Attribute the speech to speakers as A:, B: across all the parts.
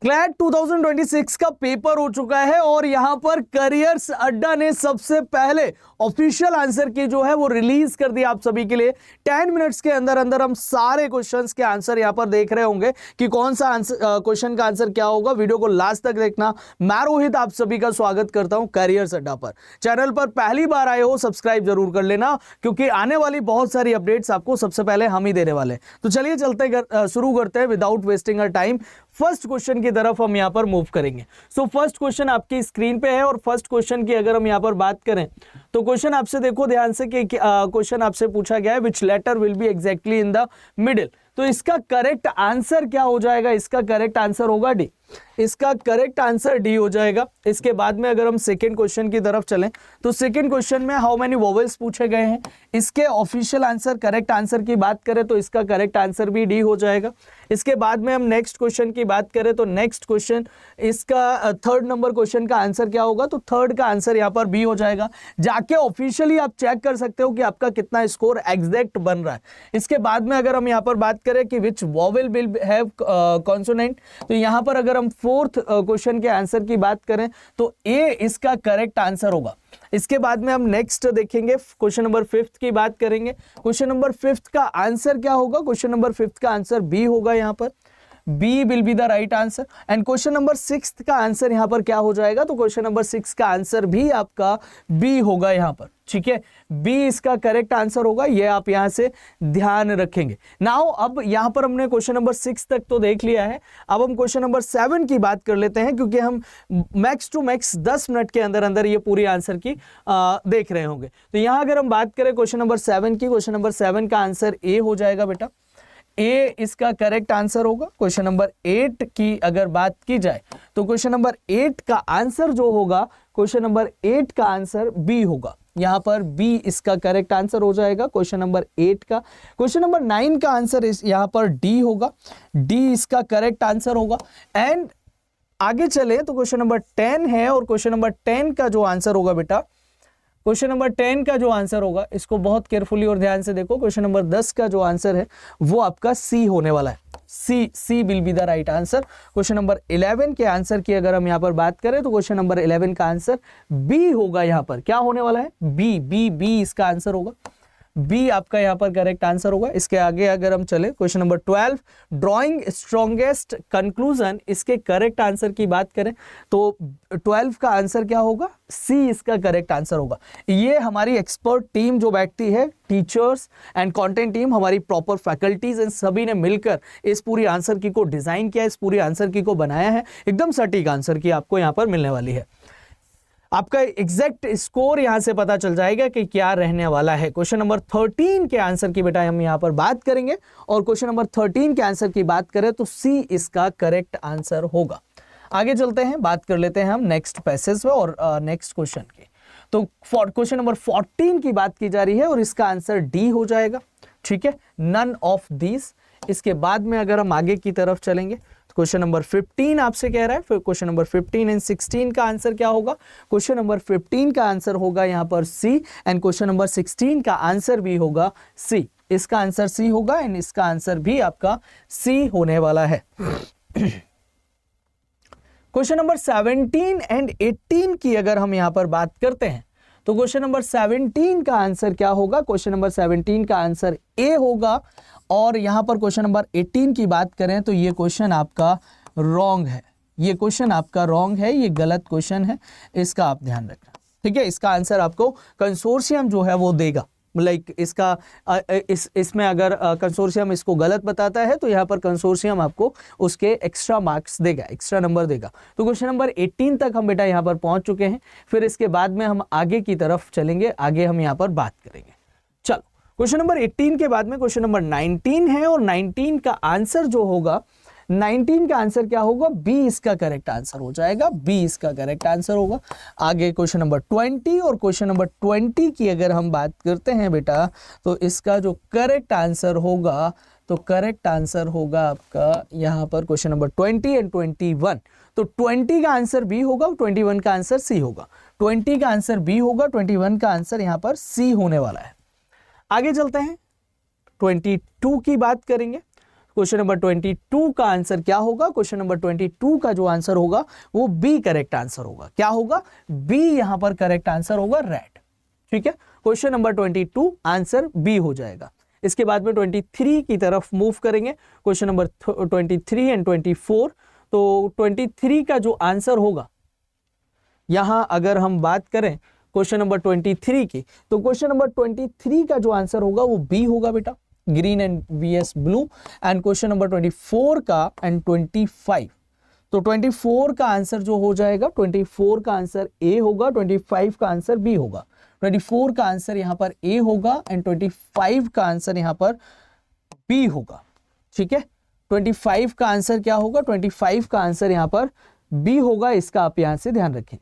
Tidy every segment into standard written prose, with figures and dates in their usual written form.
A: CLAT 2026 का paper हो चुका है और यहां पर करियर्स अड्डा ने सबसे पहले ऑफिशियल आंसर की जो है वो रिलीज कर दिया आप सभी के लिए। 10 मिनट्स के अंदर अंदर हम सारे क्वेश्चंस के आंसर यहां पर देख रहे होंगे कि कौन सा क्वेश्चन का आंसर क्या होगा। वीडियो को लास्ट तक देखना। मैं रोहित आप सभी का स्वागत करता हूं करियर्स अड्डा पर। चैनल पर पहली बार आए हो सब्सक्राइब जरूर कर लेना, क्योंकि आने वाली बहुत सारी अपडेट्स आपको सबसे पहले हम ही देने वाले। तो चलिए शुरू करते हैं without wasting a time. First question की तरफ हम यहां पर मूव करेंगे। सो फर्स्ट क्वेश्चन आपकी स्क्रीन पे है और फर्स्ट क्वेश्चन की अगर हम यहां पर बात करें तो क्वेश्चन आपसे देखो ध्यान से कि क्वेश्चन आपसे पूछा गया है which letter will be exactly in the middle. तो इसका करेक्ट आंसर क्या हो जाएगा? इसका करेक्ट आंसर होगा डी। इसका करेक्ट आंसर डी हो जाएगा। इसके बाद में अगर हम सेकंड क्वेश्चन की तरफ चलें तो सेकंड क्वेश्चन में हाउ मेनी वोवेल्स पूछे गए हैं। इसके ऑफिशियल आंसर करेक्ट आंसर की बात करें तो इसका करेक्ट आंसर भी डी हो जाएगा। इसके बाद में हम नेक्स्ट क्वेश्चन की बात करें तो नेक्स्ट क्वेश्चन इसका थर्ड नंबर क्वेश्चन का आंसर क्या होगा? तो थर्ड का आंसर यहाँ पर बी हो जाएगा। जाके ऑफिशियली आप चेक कर सकते हो कि आपका कितना स्कोर एग्जैक्ट बन रहा है। इसके बाद में अगर हम यहाँ पर बात करें कि विच वोवेल विल हैव कॉन्सोनेंट, तो यहाँ पर अगर हम फोर्थ क्वेश्चन के आंसर की बात करें तो ए इसका करेक्ट आंसर होगा। इसके बाद में हम नेक्स्ट देखेंगे क्वेश्चन नंबर 5 की बात करेंगे। क्वेश्चन नंबर 5 का आंसर क्या होगा? क्वेश्चन नंबर 5 का आंसर बी होगा। यहाँ पर B will be the right answer. And question number 6 का आंसर यहाँ पर क्या हो जाएगा? तो क्वेश्चन नंबर 6 का आंसर भी आपका बी होगा यहाँ पर। ठीक है, बी इसका करेक्ट आंसर होगा। ये आप यहां से ध्यान रखेंगे। नाउ अब यहां पर हमने क्वेश्चन नंबर 6 तक तो देख लिया है। अब हम क्वेश्चन नंबर 7 की बात कर लेते हैं, क्योंकि हम मैक्स टू मैक्स 10 मिनट के अंदर अंदर ये पूरी आंसर की देख रहे होंगे। तो यहां अगर हम बात करें क्वेश्चन नंबर 7 की, क्वेश्चन नंबर 7 का आंसर ए हो जाएगा बेटा। ए इसका करेक्ट आंसर होगा। क्वेश्चन नंबर 8 की अगर बात की जाए तो क्वेश्चन नंबर 8 का आंसर जो होगा, क्वेश्चन नंबर 8 का आंसर बी होगा। यहां पर बी इसका करेक्ट आंसर हो जाएगा क्वेश्चन नंबर 8 का। क्वेश्चन नंबर 9 का आंसर यहां पर डी होगा। डी इसका करेक्ट आंसर होगा। एंड आगे चले तो क्वेश्चन नंबर 10 है और क्वेश्चन नंबर 10 का जो आंसर होगा बेटा, क्वेश्चन नंबर 10 का जो आंसर होगा, इसको बहुत केयरफुली और ध्यान से देखो। क्वेश्चन नंबर 10 का जो आंसर है वो आपका सी होने वाला है। C will be the right answer. Question number 11 के आंसर की अगर हम यहां पर बात करें तो क्वेश्चन नंबर 11 का आंसर बी होगा। यहां पर क्या होने वाला है? बी इसका आंसर होगा। बी आपका यहां पर करेक्ट आंसर होगा। इसके आगे अगर हम चले question number 12 drawing strongest conclusion, इसके करेक्ट आंसर की बात करें तो 12 का आंसर क्या होगा? सी इसका करेक्ट आंसर होगा। ये हमारी एक्सपर्ट टीम जो बैठती है, टीचर्स एंड कंटेंट टीम, हमारी प्रॉपर फैकल्टीज इन सभी ने मिलकर इस पूरी आंसर की को डिजाइन किया, इस पूरी आंसर की को बनाया है। एकदम सटीक आंसर की आपको यहां पर मिलने वाली है। आपका एग्जैक्ट स्कोर यहां से पता चल जाएगा कि क्या रहने वाला है। क्वेश्चन नंबर 13 के आंसर की बेटा हम यहां पर बात करेंगे और क्वेश्चन नंबर 13 के आंसर की बात करें तो सी इसका करेक्ट आंसर होगा। आगे चलते हैं, बात कर लेते हैं हम नेक्स्ट पैसेज में और नेक्स्ट क्वेश्चन की। तो क्वेश्चन नंबर 14 की बात की जा रही है और इसका आंसर डी हो जाएगा। ठीक है, नन ऑफ दीज। इसके बाद में अगर हम आगे की तरफ चलेंगे क्वेश्चन नंबर 15 आपसे कह रहा है, फिर क्वेश्चन नंबर 15 एंड 16 का आंसर क्या होगा? क्वेश्चन नंबर 15 का आंसर होगा यहां पर सी एंड क्वेश्चन नंबर 16 का आंसर भी होगा सी। इसका आंसर सी होगा एंड इसका आंसर भी आपका सी होने वाला है। क्वेश्चन नंबर 17 एंड 18 की अगर हम यहां पर बात करते हैं तो क्वेश्चन नंबर 17 का आंसर क्या होगा? क्वेश्चन नंबर 17 का आंसर ए होगा। और यहां पर क्वेश्चन नंबर 18 की बात करें तो ये क्वेश्चन आपका रॉन्ग है। ये क्वेश्चन आपका रॉन्ग है, ये गलत क्वेश्चन है, इसका आप ध्यान रखना। ठीक है, इसका आंसर आपको कंसोर्शियम जो है वो देगा। लाइक इसका इसमें अगर कंसोर्शियम इसको गलत बताता है तो यहाँ पर कंसोर्शियम आपको उसके एक्स्ट्रा मार्क्स देगा, एक्स्ट्रा नंबर देगा। तो क्वेश्चन नंबर 18 तक हम बेटा यहाँ पर पहुंच चुके हैं। फिर इसके बाद में हम आगे की तरफ चलेंगे, आगे हम यहाँ पर बात करेंगे। चलो, क्वेश्चन नंबर 18 के बाद में क्वेश्चन नंबर 19 है और 19 का आंसर जो होगा, 19 का आंसर क्या होगा? बी इसका करेक्ट आंसर हो जाएगा। बी इसका करेक्ट आंसर होगा। आगे क्वेश्चन नंबर 20 और क्वेश्चन नंबर 20 की अगर हम बात करते हैं बेटा तो इसका जो करेक्ट आंसर होगा, तो करेक्ट आंसर होगा आपका यहाँ पर क्वेश्चन नंबर 20 एंड 21। तो 20 का आंसर बी होगा, 21 का आंसर सी होगा। 20 का आंसर बी होगा, 21 का आंसर यहाँ पर सी होने वाला है। आगे चलते हैं, 22 की बात करेंगे। क्वेश्चन नंबर 22 का आंसर क्या होगा? क्वेश्चन नंबर 22 का जो आंसर होगा वो बी करेक्ट आंसर होगा। क्या होगा? बी यहां पर करेक्ट आंसर होगा, रेड। ठीक है, क्वेश्चन नंबर 22 आंसर बी हो जाएगा। इसके बाद में 23 की तरफ मूव करेंगे, क्वेश्चन नंबर 23 एंड 24। तो 23 का जो आंसर होगा, यहां अगर हम बात करें क्वेश्चन नंबर 23 की, तो क्वेश्चन नंबर 23 का जो आंसर होगा वो बी होगा बेटा, green and vs blue. And question number 24 का एंड 25, तो 24 का आंसर जो हो जाएगा, 24 का आंसर ए होगा, 25 का आंसर बी होगा। 24 का आंसर यहां पर ए होगा एंड 25 का आंसर यहां पर बी होगा। ठीक है, 25 का आंसर क्या होगा? 25 का आंसर यहां पर बी होगा। इसका आप यहां से ध्यान रखें।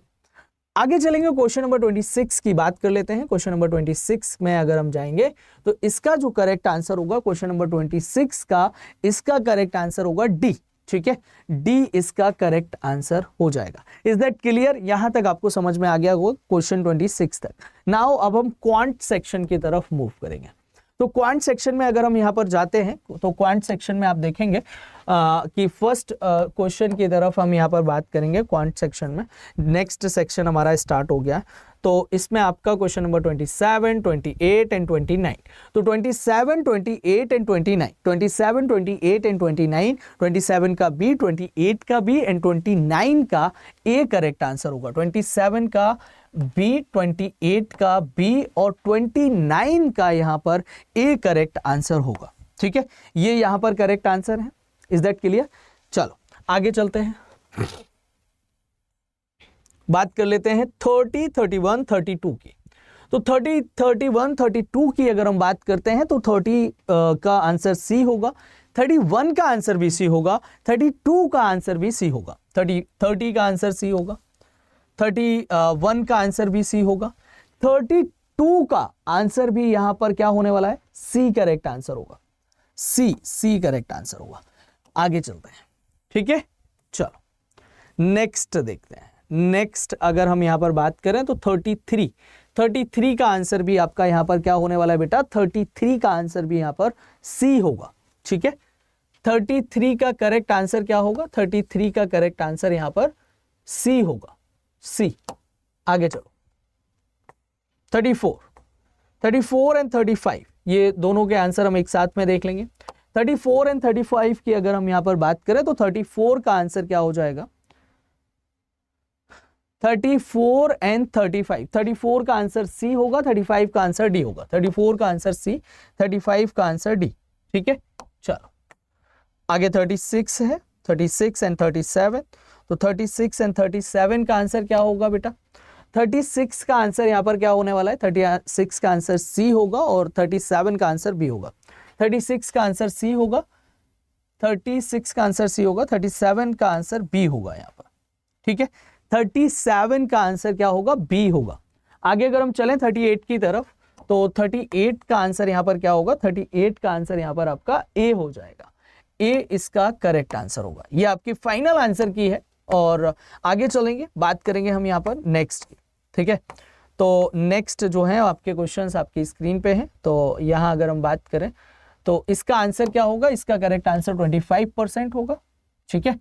A: आगे चलेंगे, क्वेश्चन नंबर 26 की बात कर लेते हैं। क्वेश्चन नंबर 26 में अगर हम जाएंगे तो इसका जो करेक्ट आंसर होगा क्वेश्चन नंबर 26 का, इसका करेक्ट आंसर होगा डी। ठीक है, डी इसका करेक्ट आंसर हो जाएगा। Is that clear? यहां तक आपको समझ में आ गया होगा क्वेश्चन 26 तक। नाउ अब हम क्वांट सेक्शन की तरफ मूव करेंगे। तो क्वांट सेक्शन में अगर हम यहां पर जाते हैं तो क्वांट सेक्शन में आप देखेंगे कि फर्स्ट क्वेश्चन की तरफ हम यहां पर बात करेंगे। क्वांट सेक्शन में नेक्स्ट सेक्शन हमारा स्टार्ट हो गया। तो इसमें आपका क्वेश्चन नंबर 27, 28 एंड 29। तो 27, 28 एंड 29, 27, 28 एंड 29, 27 का बी, 28 का बी एंड 29 का ए करेक्ट आंसर होगा। 27 का बी, 28 का बी और 29 का यहां पर ए करेक्ट आंसर होगा। ठीक है, ये यहां पर करेक्ट आंसर है। Is that clear? चलो आगे चलते हैं, बात कर लेते हैं 30, 31, 32 की। तो 30, 31, 32 की अगर हम बात करते हैं तो 30 का आंसर सी होगा, 31 का आंसर भी सी होगा, 32 का आंसर भी सी होगा। 30 का आंसर सी होगा, 31 का आंसर भी सी होगा, 32 का आंसर भी यहां पर क्या होने वाला है? सी करेक्ट आंसर होगा। सी करेक्ट आंसर होगा। आगे चलते हैं। ठीक है, चलो नेक्स्ट देखते हैं। नेक्स्ट अगर हम यहां पर बात करें तो 33 का आंसर भी आपका यहां पर क्या होने वाला है बेटा? 33 का आंसर भी यहां पर सी होगा। ठीक है, 33 का करेक्ट आंसर क्या होगा? 33 का करेक्ट आंसर यहां पर सी होगा, सी। आगे चलो 34 एंड 35, ये दोनों के आंसर हम एक साथ में देख लेंगे। 34 एंड 35 की अगर हम यहां पर बात करें तो 34 का आंसर क्या हो जाएगा? 34 एंड 35, 34 का आंसर सी होगा, 35 का आंसर डी होगा। 34 का आंसर सी, 35 का आंसर डी। ठीक है, चलो आगे 36 है, 36 एंड 37। तो 36 एंड 37 का आंसर क्या होगा बेटा? 36 का आंसर यहां पर क्या होने वाला है? 36 का आंसर सी होगा और 37 का आंसर बी होगा। 36 का आंसर सी होगा, 36 का आंसर सी होगा, 37 का आंसर बी होगा यहां पर। ठीक है, 37 का आंसर क्या होगा? बी होगा। आगे अगर हम चलें 38 की तरफ तो 38 का आंसर यहां पर क्या होगा? 38 का आंसर यहां पर आपका ए हो जाएगा। ए इसका करेक्ट आंसर होगा। ये आपकी फाइनल आंसर की है। और आगे चलेंगे, बात करेंगे हम यहां पर नेक्स्ट की। ठीक है, तो नेक्स्ट जो है आपके क्वेश्चंस आपकी स्क्रीन पे हैं। तो यहां अगर हम बात करें तो इसका आंसर क्या होगा? इसका करेक्ट आंसर 25% होगा। ठीक है,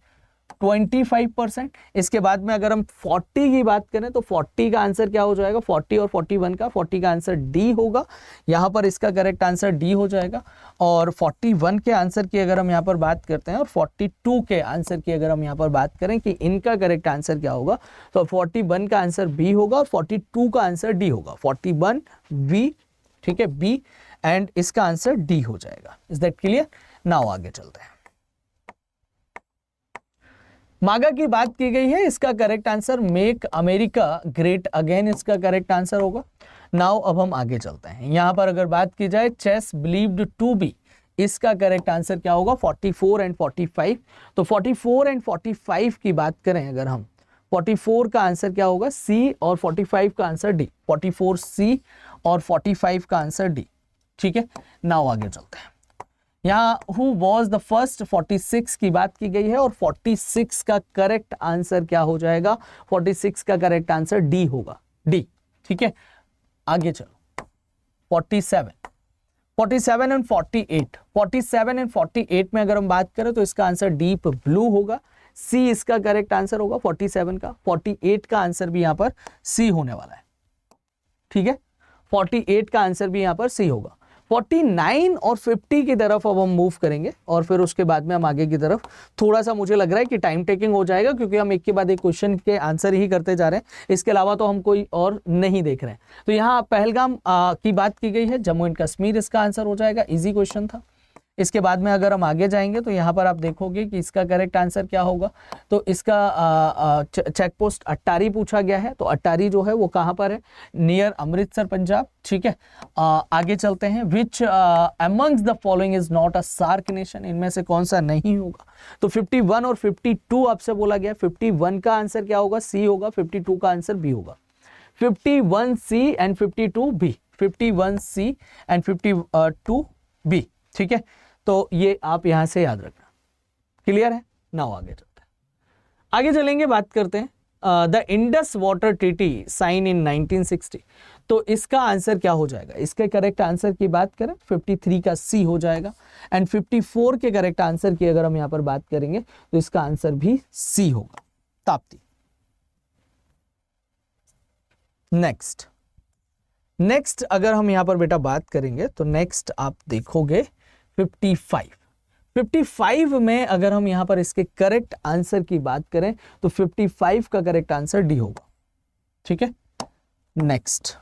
A: 25%। इसके बाद में अगर हम 40 की बात करें तो 40 का आंसर क्या हो जाएगा? 40 और 41 का, 40 का आंसर डी होगा। यहां पर इसका करेक्ट आंसर डी हो जाएगा। और 41 के आंसर की अगर हम यहां पर बात करते हैं और 42 के आंसर की अगर हम यहां पर बात करें कि इनका करेक्ट आंसर क्या होगा, तो 41 का आंसर बी होगा और 42 का आंसर डी होगा। 41 बी, ठीक है, बी एंड इसका आंसर डी हो जाएगा। Is that clear? नाउ आगे चलते हैं। मागा की बात की गई है, इसका correct answer make America great again इसका करेक्ट आंसर होगा। नाउ अब हम आगे चलते हैं। यहां पर अगर बात की जाए चेस बिलीव्ड टू बी, इसका करेक्ट आंसर क्या होगा? 44 एंड 45। तो 44 एंड 45 की बात करें अगर हम, 44 का आंसर क्या होगा? सी और 45 का आंसर डी। 44 सी और 45 का आंसर डी। ठीक है, नाउ आगे चलते हैं। यहाँ हु वॉज द फर्स्ट, 46 की बात की गई है और 46 का करेक्ट आंसर क्या हो जाएगा? 46 का करेक्ट आंसर डी होगा, डी। ठीक है, आगे चलो 47। 47 एंड 48, 47 एंड 48 में अगर हम बात करें तो इसका आंसर डीप ब्लू होगा, सी इसका करेक्ट आंसर होगा 47 का। 48 का आंसर भी यहां पर सी होने वाला है, ठीक है, 48 का आंसर भी यहां पर सी होगा। 49 और 50 की तरफ अब हम मूव करेंगे और फिर उसके बाद में हम आगे की तरफ, थोड़ा सा मुझे लग रहा है कि टाइम टेकिंग हो जाएगा क्योंकि हम एक के बाद एक क्वेश्चन के आंसर ही करते जा रहे हैं, इसके अलावा तो हम कोई और नहीं देख रहे हैं। तो यहाँ पहलगाम की बात की गई है, जम्मू एंड कश्मीर इसका आंसर हो जाएगा, इजी क्वेश्चन था। इसके बाद में अगर हम आगे जाएंगे तो यहाँ पर आप देखोगे कि इसका करेक्ट आंसर क्या होगा। तो इसका चेक पोस्ट अट्टारी पूछा गया है, तो अट्टारी जो है वो कहाँ पर है, नियर अमृतसर पंजाब, ठीक है। आगे चलते हैं, which amongst the following is not a SAARC nation, इनमें से कौन सा नहीं होगा। तो 51 और 52 आपसे बोला गया, 51 का आंसर क्या होगा, सी होगा, 52 का आंसर बी होगा। 51 C and 52 B, 51 C and 52 B, ठीक है। तो ये आप यहां से याद रखना, क्लियर है ना। आगे चलते हैं, आगे चलेंगे, बात करते हैं the Indus water treaty sign in 1960। तो इसका आंसर क्या हो जाएगा, इसके करेक्ट आंसर की बात करें 53 का सी हो जाएगा एंड 54 के करेक्ट आंसर की अगर हम यहां पर बात करेंगे तो इसका आंसर भी सी होगा, ताप्ती। नेक्स्ट अगर हम यहां पर बेटा बात करेंगे तो नेक्स्ट आप देखोगे 55 में अगर हम यहां पर इसके करेक्ट आंसर की बात करें तो 55 का करेक्ट आंसर डी होगा, ठीक है। नेक्स्ट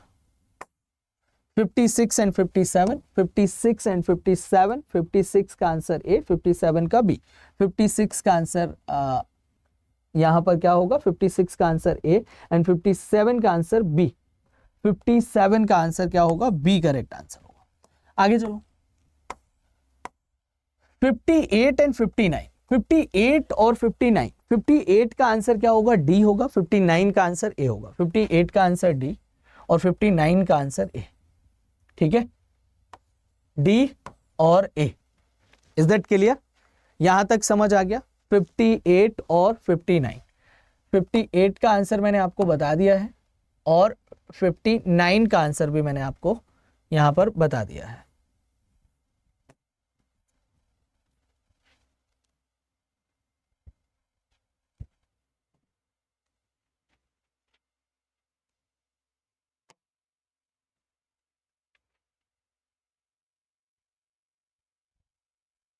A: 56 एंड 57, 56 एंड 57, 56 का आंसर ए, 57 का बी। 56 का आंसर यहां पर क्या होगा, 56 का आंसर ए एंड 57 का आंसर बी। 57 का आंसर क्या होगा, बी करेक्ट आंसर होगा। आगे चलो, 58 एंड 59, 58 और 59, 58 का आंसर क्या होगा, डी होगा, 59 का आंसर ए होगा। 58 का आंसर डी और 59 का आंसर ए, ठीक है, डी और ए। इज दैट क्लियर, यहां तक समझ आ गया। 58 और 59, 58 का आंसर मैंने आपको बता दिया है और 59 का आंसर भी मैंने आपको यहां पर बता दिया है।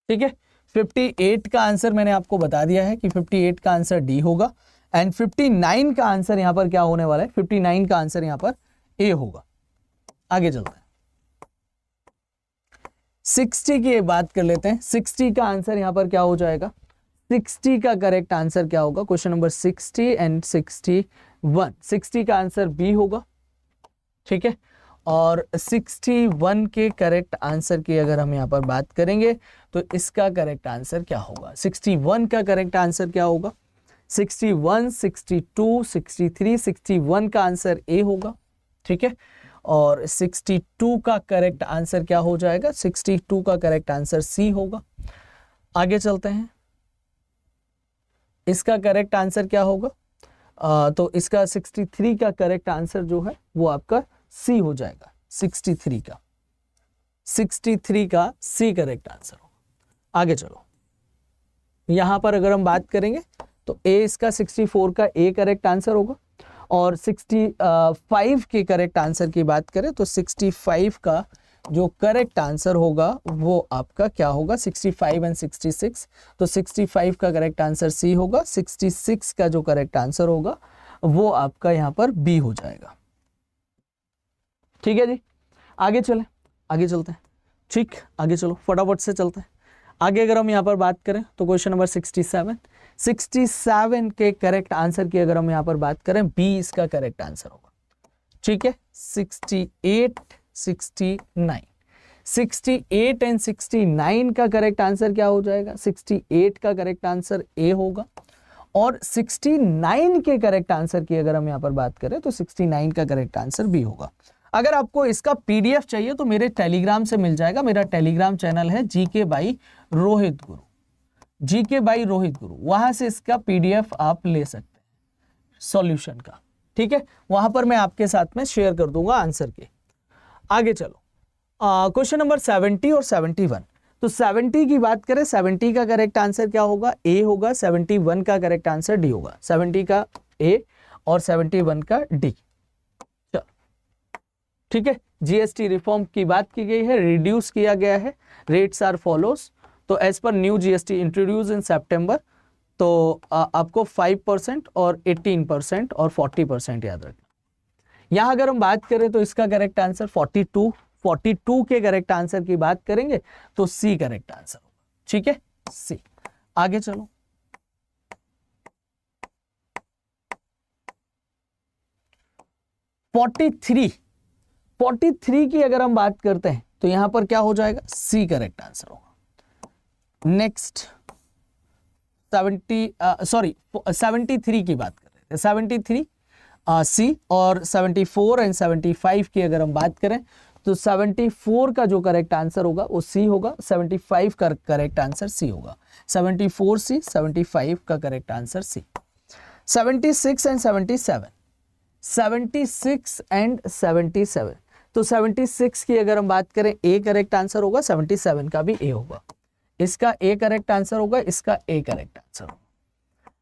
A: ठीक है, 58 का आंसर मैंने आपको बता दिया है कि 58 का आंसर डी होगा एंड 59 का आंसर यहां पर क्या होने वाला है, 59 का आंसर यहां पर ए होगा। आगे चलते हैं, 60 की बात कर लेते हैं। 60 का आंसर यहां पर क्या हो जाएगा, 60 का करेक्ट आंसर क्या होगा, क्वेश्चन नंबर 60 एंड 61, 60 का आंसर बी होगा, ठीक है। और 61 के करेक्ट आंसर की अगर हम यहां पर बात करेंगे तो इसका करेक्ट आंसर क्या होगा, 61 का करेक्ट आंसर क्या होगा, 61, 62, 63, 61 का आंसर ए होगा, ठीक है। और 62 का करेक्ट आंसर क्या हो जाएगा, 62 का करेक्ट आंसर सी होगा। आगे चलते हैं, इसका करेक्ट आंसर क्या होगा, तो इसका 63 का करेक्ट आंसर जो है वो आपका सी हो जाएगा। 63 का सी करेक्ट आंसर होगा। आगे चलो, यहां पर अगर हम बात करेंगे तो ए इसका 64 का ए करेक्ट आंसर होगा और 65 के करेक्ट आंसर की बात करें तो 65 का जो करेक्ट आंसर होगा वो आपका क्या होगा, 65 एंड 66, तो 65 का करेक्ट आंसर सी होगा। 66 का जो करेक्ट आंसर होगा वो आपका यहां पर बी हो जाएगा, ठीक है जी। आगे चलते हैं, ठीक, आगे चलो फटाफट से चलते हैं आगे। अगर हम यहाँ पर बात करें तो क्वेश्चन नंबर 67 के करेक्ट आंसर की अगर हम यहाँ पर बात करें, बी इसका करेक्ट आंसर होगा, ठीक है। 68, 69, 68 एंड 69 का करेक्ट आंसर क्या हो जाएगा, 68 का करेक्ट आंसर ए होगा और 69 के करेक्ट आंसर की अगर हम यहाँ पर बात करें तो 69 का करेक्ट आंसर बी होगा। अगर आपको इसका पीडीएफ चाहिए तो मेरे टेलीग्राम से मिल जाएगा। मेरा टेलीग्राम चैनल है GK by Rohit Guru, GK by Rohit गुरु, वहां से इसका पीडीएफ आप ले सकते हैं सॉल्यूशन का, ठीक है। वहां पर मैं आपके साथ में शेयर कर दूंगा आंसर के। आगे चलो, क्वेश्चन नंबर 70 और 71। तो 70 की बात करें, 70 का करेक्ट आंसर क्या होगा? ए होगा। 71 का करेक्ट आंसर डी होगा। 70 का ए और 71 का डी। चलो ठीक है। जीएसटी रिफॉर्म की बात की गई है, रिड्यूस किया गया है। Rates are follows. तो as per new GST introduce in September, तो आपको 5% और 18% और 40% याद रखना। यहां अगर हम बात करें तो इसका करेक्ट आंसर 42 के करेक्ट आंसर की बात करेंगे तो सी करेक्ट आंसर होगा। ठीक है, सी। आगे चलो। फोर्टी थ्री की अगर हम बात करते हैं तो यहां पर क्या हो जाएगा? सी करेक्ट आंसर होगा। नेक्स्ट 73 की बात कर रहे थे। 73 सी, और 74 एंड 75 की अगर हम बात करें तो 74 का जो करेक्ट आंसर होगा वो सी होगा। 75 का करेक्ट आंसर सी होगा। 74 सी, 75 का correct answer C. 76 and 77, 76 and 77। तो 76 की अगर हम बात करें ए करेक्ट आंसर होगा, 77 का भी ए होगा। इसका ए करेक्ट आंसर होगा, इसका ए करेक्ट आंसर होगा।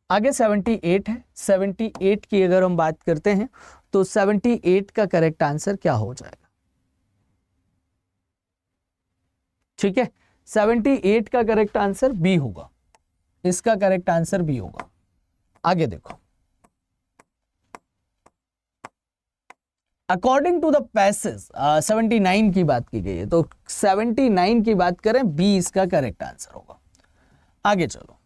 A: आगे 78 है। 78 की अगर हम बात करते हैं तो 78 का करेक्ट आंसर क्या हो जाएगा? ठीक है, 78 का करेक्ट आंसर बी होगा। इसका करेक्ट आंसर बी होगा। आगे देखो, अकॉर्डिंग टू द पैसेज 79 की बात की गई है, तो 79 की बात करें, बी इसका करेक्ट आंसर होगा। आगे चलो,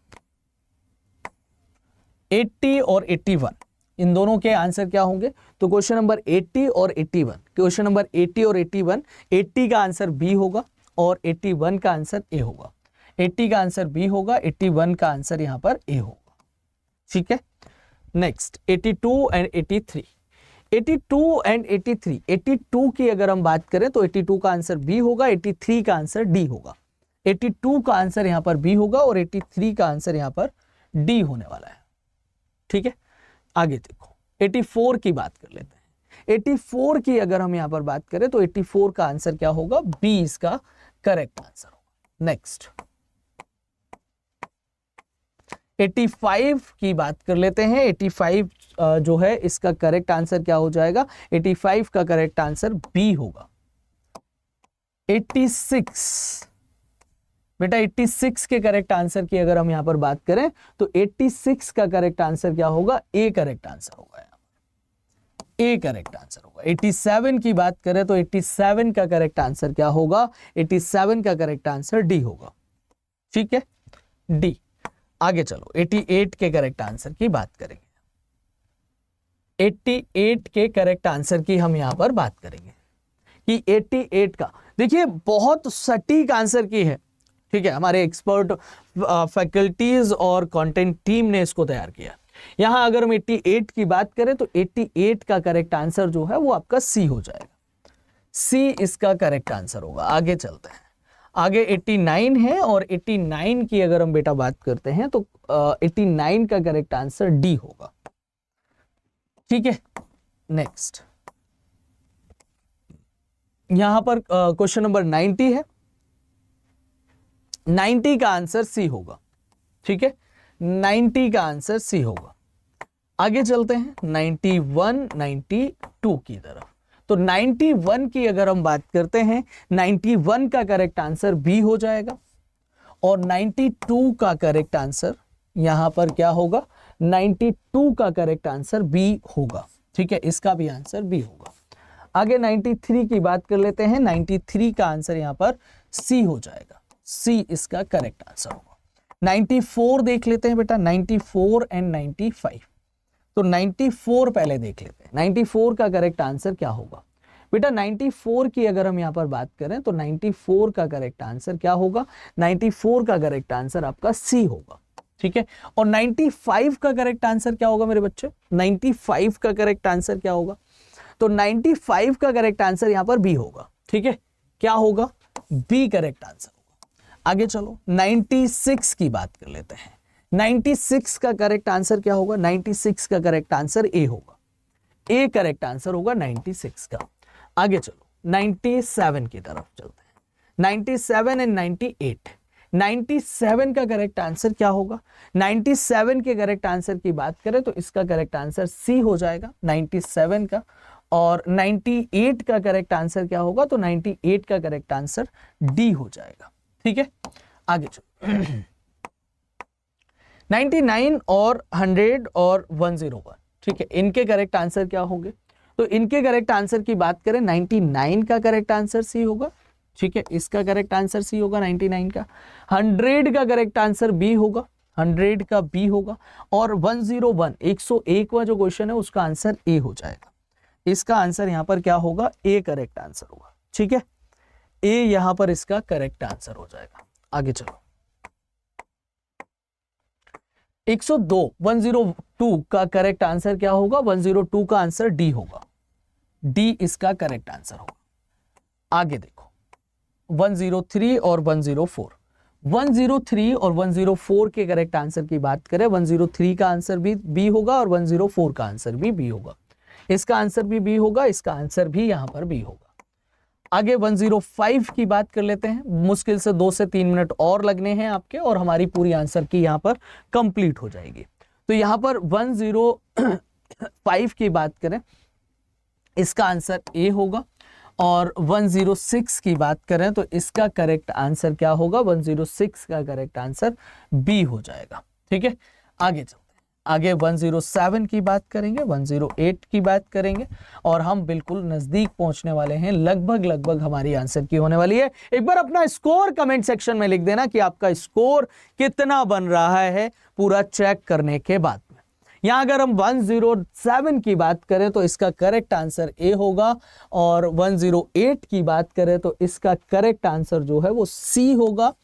A: 80 और 81, इन दोनों के आंसर क्या होंगे? तो क्वेश्चन नंबर 80 और 81, क्वेश्चन नंबर 80 और 81, 80 का आंसर बी होगा और 81 का आंसर ए होगा। 80 का आंसर बी होगा, 81 का आंसर यहां पर ए होगा। ठीक है, नेक्स्ट 82 एंड 83। 82 एंड 83, 82 की अगर हम बात करें तो 82 का आंसर बी होगा, 83 का आंसर डी होगा। 82 का आंसर यहां पर बी होगा और 83 का आंसर यहां पर डी होने वाला है। ठीक है, आगे देखो, 84 की बात कर लेते हैं। 84 की अगर हम यहां पर बात करें तो 84 का आंसर क्या होगा? बी इसका करेक्ट आंसर होगा। नेक्स्ट 85 की बात कर लेते हैं। 85 जो है इसका करेक्ट आंसर क्या हो जाएगा? 85 का करेक्ट आंसर बी होगा। 86, बेटा 86 के करेक्ट आंसर की अगर हम यहां पर बात करें तो 86 का करेक्ट आंसर क्या होगा? ए करेक्ट आंसर होगा। ए करेक्ट आंसर होगा। 87 की बात करें तो 87 का करेक्ट आंसर क्या होगा? 87 का करेक्ट आंसर डी होगा। ठीक है, डी। आगे चलो, 88 के करेक्ट आंसर की बात करेंगे। 88 के करेक्ट आंसर की हम यहां पर बात करेंगे कि 88 का, देखिए बहुत सटीक आंसर की है। ठीक है, हमारे एक्सपर्ट फैकल्टीज और कंटेंट टीम ने इसको तैयार किया। यहां अगर हम 88 की बात करें तो 88 का करेक्ट आंसर जो है वो आपका सी हो जाएगा। सी इसका करेक्ट आंसर होगा। आगे चलते हैं, आगे 89 है और 89 की अगर हम बेटा बात करते हैं तो 89 का करेक्ट आंसर डी होगा। ठीक है, नेक्स्ट यहां पर क्वेश्चन नंबर 90 है। 90 का आंसर सी होगा। ठीक है, 90 का आंसर सी होगा। आगे चलते हैं 91, 92 की तरफ। तो 91 की अगर हम बात करते हैं, 91 का करेक्ट आंसर बी हो जाएगा और 92 का करेक्ट आंसर यहां पर क्या होगा? 92 का करेक्ट आंसर बी होगा। ठीक है, इसका भी आंसर बी होगा। आगे 93 की बात कर लेते हैं। 93 का आंसर यहां पर सी हो जाएगा। सी इसका करेक्ट आंसर होगा। 94 देख लेते हैं बेटा, 94 एंड 95। तो 94 पहले देख लेते हैं। 94 का करेक्ट आंसर क्या होगा? बेटा 94 की अगर हम यहां पर बात करें तो 94 का करेक्ट आंसर क्या होगा? 94 का करेक्ट आंसर आपका सी होगा। ठीक है, और 95 का करेक्ट आंसर क्या होगा मेरे बच्चे? 95 का करेक्ट आंसर क्या होगा? तो 95 का करेक्ट आंसर यहां पर बी होगा। ठीक है, क्या होगा? बी करेक्ट आंसर होगा। आगे चलो 96 की बात कर लेते हैं। 96 का करेक्ट आंसर क्या होगा? 96 का करेक्ट आंसर ए होगा। ए करेक्ट आंसर होगा 96 का। आगे चलो 97 की तरफ चलते हैं। 97 एंड 98। 97 का करेक्ट आंसर क्या होगा? 97 के करेक्ट आंसर की बात करें तो इसका करेक्ट आंसर सी हो जाएगा 97 का। और 98 का करेक्ट आंसर क्या होगा? तो 98 का करेक्ट आंसर डी हो जाएगा। ठीक है, आगे चलो। 99 और 100 और 101, ठीक है, इनके करेक्ट आंसर क्या होंगे? तो इनके करेक्ट आंसर की बात करें 99 का करेक्ट आंसर सी होगा। ठीक है, इसका करेक्ट आंसर सी होगा 99 का। 100 का करेक्ट आंसर बी होगा, 100 का बी होगा। और 101 101वां जो क्वेश्चन है उसका आंसर ए हो जाएगा। इसका आंसर यहां पर क्या होगा? ए करेक्ट आंसर होगा। ठीक है, ए यहां पर इसका करेक्ट आंसर हो जाएगा। आगे चलो। 102 102 का करेक्ट आंसर क्या होगा? 102 का आंसर डी होगा, डी इसका करेक्ट आंसर होगा। आगे देखो 103 और 104। 103 और 104 के करेक्ट आंसर की बात करें, 103 का आंसर भी बी होगा और 104 का आंसर भी बी होगा। इसका आंसर भी बी होगा, इसका आंसर भी यहां पर बी होगा। आगे 105 की बात कर लेते हैं। मुश्किल से 2 से 3 मिनट और लगने हैं आपके और हमारी पूरी आंसर की यहां पर कंप्लीट हो जाएगी। तो यहां पर 105 की बात करें, इसका आंसर ए होगा। और 106 की बात करें तो इसका करेक्ट आंसर क्या होगा? 106 का करेक्ट आंसर बी हो जाएगा। ठीक है, आगे चलते हैं। आगे 107 की बात करेंगे, 108 की बात करेंगे और हम बिल्कुल नजदीक पहुंचने वाले हैं। लगभग हमारी आंसर की होने वाली है। एक बार अपना स्कोर कमेंट सेक्शन में लिख देना कि आपका स्कोर कितना बन रहा है पूरा चेक करने के बाद में। यहां अगर हम 107 की बात करें तो इसका करेक्ट आंसर ए होगा और 108 की बात करें तो इसका करेक्ट आंसर जो है वो सी होगा।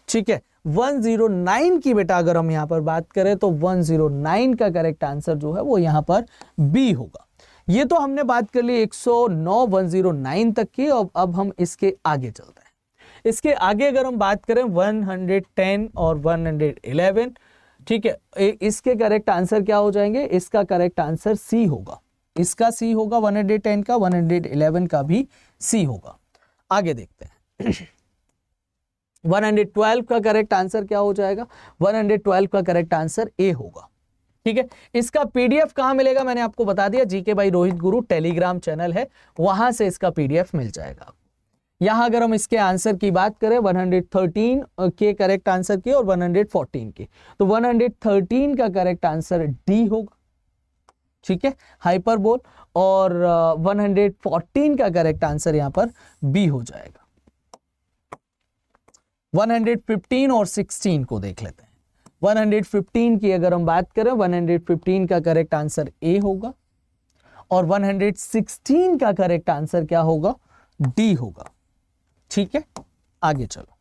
A: ठीक है, 109 की बेटा अगर हम यहां पर बात करें तो 109 का करेक्ट आंसर जो है वो यहां पर बी होगा। ये तो हमने बात कर ली 109 109 तक की। अब हम इसके आगे चलते हैं। इसके आगे अगर हम बात करें 110 और 111, ठीक है, इसके करेक्ट आंसर क्या हो जाएंगे? इसका करेक्ट आंसर सी होगा, इसका सी होगा 110 का, 111 का भी सी होगा। आगे देखते हैं 112 का करेक्ट आंसर क्या हो जाएगा? 112 का करेक्ट आंसर ए होगा। ठीक है, इसका पीडीएफ कहां मिलेगा? मैंने आपको बता दिया, GK by Rohit Guru Telegram channel है, वहां से इसका पीडीएफ मिल जाएगा। यहां अगर हम इसके आंसर की बात करें 113 के करेक्ट आंसर की और 114 की, तो 113 का करेक्ट आंसर डी होगा। ठीक है, हाइपरबोल। और 114 का करेक्ट आंसर यहां पर बी हो जाएगा। 115 और 16 को देख लेते हैं। 115 की अगर हम बात करें, 115 का करेक्ट आंसर ए होगा और 116 का करेक्ट आंसर क्या होगा? डी होगा। ठीक है, आगे चलो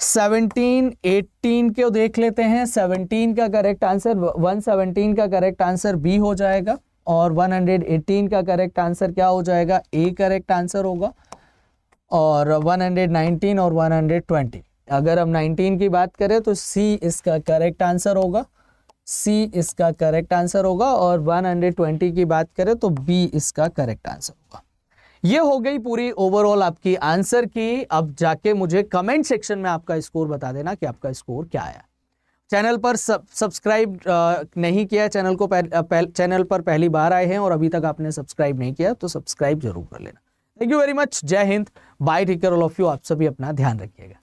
A: 17 18 को देख लेते हैं। 17 का करेक्ट आंसर 117 का करेक्ट आंसर बी हो जाएगा और 118 का करेक्ट आंसर क्या हो जाएगा? ए करेक्ट आंसर होगा। और 119 और 120, अगर हम 19 की बात करें तो सी इसका करेक्ट आंसर होगा, सी इसका करेक्ट आंसर होगा। और 120 की बात करें तो बी इसका करेक्ट आंसर होगा। ये हो गई पूरी ओवरऑल आपकी आंसर की। अब जाके मुझे कमेंट सेक्शन में आपका स्कोर बता देना कि आपका स्कोर क्या आया। चैनल पर सब्सक्राइब नहीं किया, चैनल पर पहली बार आए हैं और अभी तक आपने सब्सक्राइब नहीं किया तो सब्सक्राइब जरूर कर लेना। थैंक यू वेरी मच, जय हिंद, bye, take care all of you. आप सभी अपना ध्यान रखिएगा।